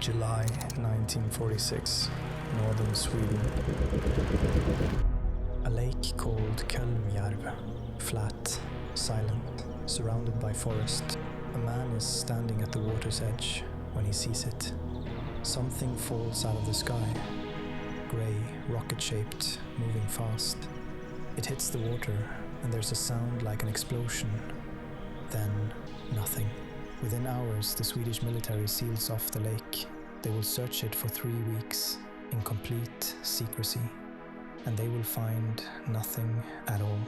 July 1946, northern Sweden. A lake called Kölmjärv, flat, silent, surrounded by forest. A man is standing at the water's edge when he sees it. Something falls out of the sky, grey, rocket-shaped, moving fast. It hits the water, and there's a sound like an explosion. Then, nothing. Within hours, the Swedish military seals off the lake. They will search it for 3 weeks, in complete secrecy, and they will find nothing at all.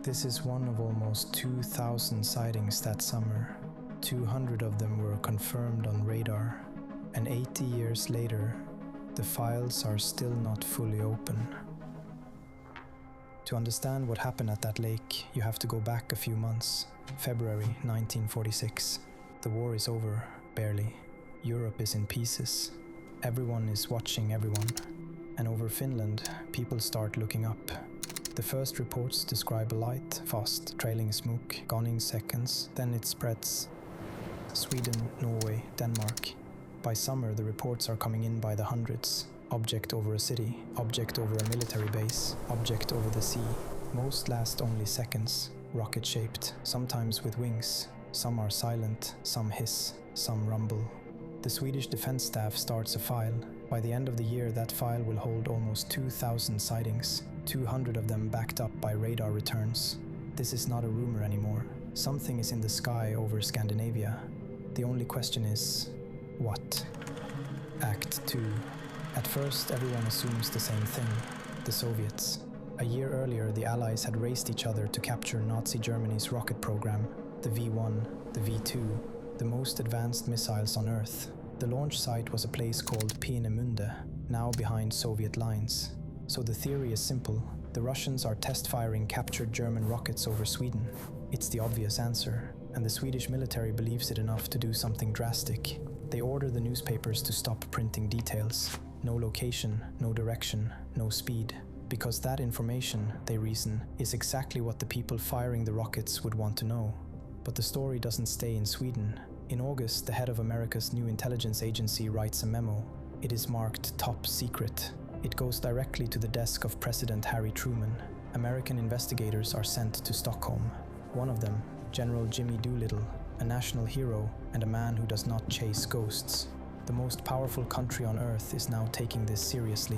This is one of almost 2,000 sightings that summer. 200 of them were confirmed on radar, and 80 years later, the files are still not fully open. To understand what happened at that lake, you have to go back a few months. February 1946. The war is over, barely. Europe is in pieces. Everyone is watching everyone. And over Finland, people start looking up. The first reports describe a light, fast, trailing smoke, gone in seconds, then it spreads. Sweden, Norway, Denmark. By summer, the reports are coming in by the hundreds. Object over a city, object over a military base, object over the sea. Most last only seconds, rocket-shaped, sometimes with wings. Some are silent, some hiss, some rumble. The Swedish defense staff starts a file. By the end of the year, that file will hold almost 2,000 sightings, 200 of them backed up by radar returns. This is not a rumor anymore. Something is in the sky over Scandinavia. The only question is, what? Act 2. At first, everyone assumes the same thing, the Soviets. A year earlier, the Allies had raced each other to capture Nazi Germany's rocket program, the V-1, the V-2, the most advanced missiles on Earth. The launch site was a place called Peenemünde, now behind Soviet lines. So the theory is simple. The Russians are test-firing captured German rockets over Sweden. It's the obvious answer, and the Swedish military believes it enough to do something drastic. They order the newspapers to stop printing details. No location, no direction, no speed. Because that information, they reason, is exactly what the people firing the rockets would want to know. But the story doesn't stay in Sweden. In August, the head of America's new intelligence agency writes a memo. It is marked top secret. It goes directly to the desk of President Harry Truman. American investigators are sent to Stockholm. One of them, General Jimmy Doolittle, a national hero and a man who does not chase ghosts. The most powerful country on Earth is now taking this seriously,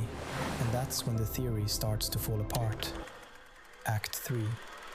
and that's when the theory starts to fall apart. Act 3.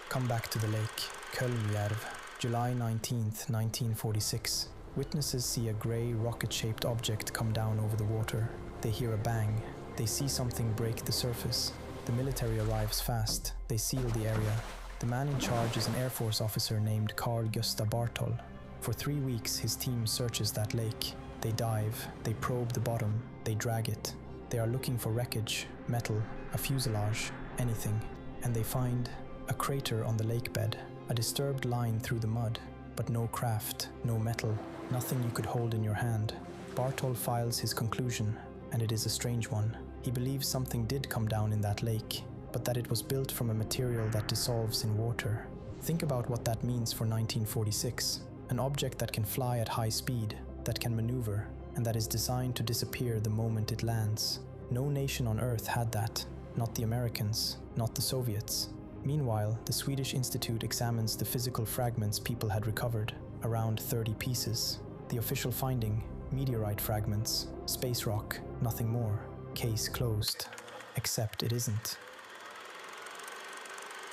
Come back to the lake, Kölmjärv, July 19th, 1946. Witnesses see a grey, rocket-shaped object come down over the water. They hear a bang. They see something break the surface. The military arrives fast. They seal the area. The man in charge is an Air Force officer named Carl Gustaf Bartol. For 3 weeks, his team searches that lake. They dive, they probe the bottom, they drag it. They are looking for wreckage, metal, a fuselage, anything. And they find a crater on the lake bed, a disturbed line through the mud, but no craft, no metal, nothing you could hold in your hand. Bartol files his conclusion, and it is a strange one. He believes something did come down in that lake, but that it was built from a material that dissolves in water. Think about what that means for 1946. An object that can fly at high speed, that can maneuver, and that is designed to disappear the moment it lands. No nation on Earth had that, not the Americans, not the Soviets. Meanwhile, the Swedish Institute examines the physical fragments people had recovered, around 30 pieces. The official finding, meteorite fragments, space rock, nothing more. Case closed. Except it isn't.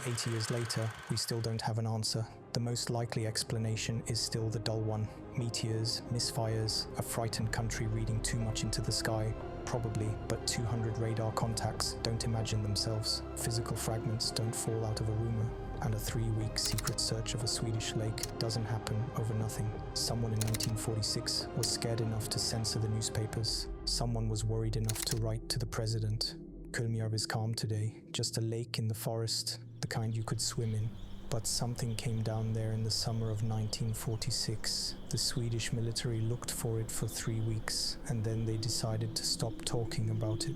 80 years later, we still don't have an answer. The most likely explanation is still the dull one. Meteors, misfires, a frightened country reading too much into the sky. Probably, but 200 radar contacts don't imagine themselves. Physical fragments don't fall out of a rumor. And a 3-week secret search of a Swedish lake doesn't happen over nothing. Someone in 1946 was scared enough to censor the newspapers. Someone was worried enough to write to the president. Kölmjärv is calm today, just a lake in the forest, the kind you could swim in. But something came down there in the summer of 1946. The Swedish military looked for it for 3 weeks, and then they decided to stop talking about it.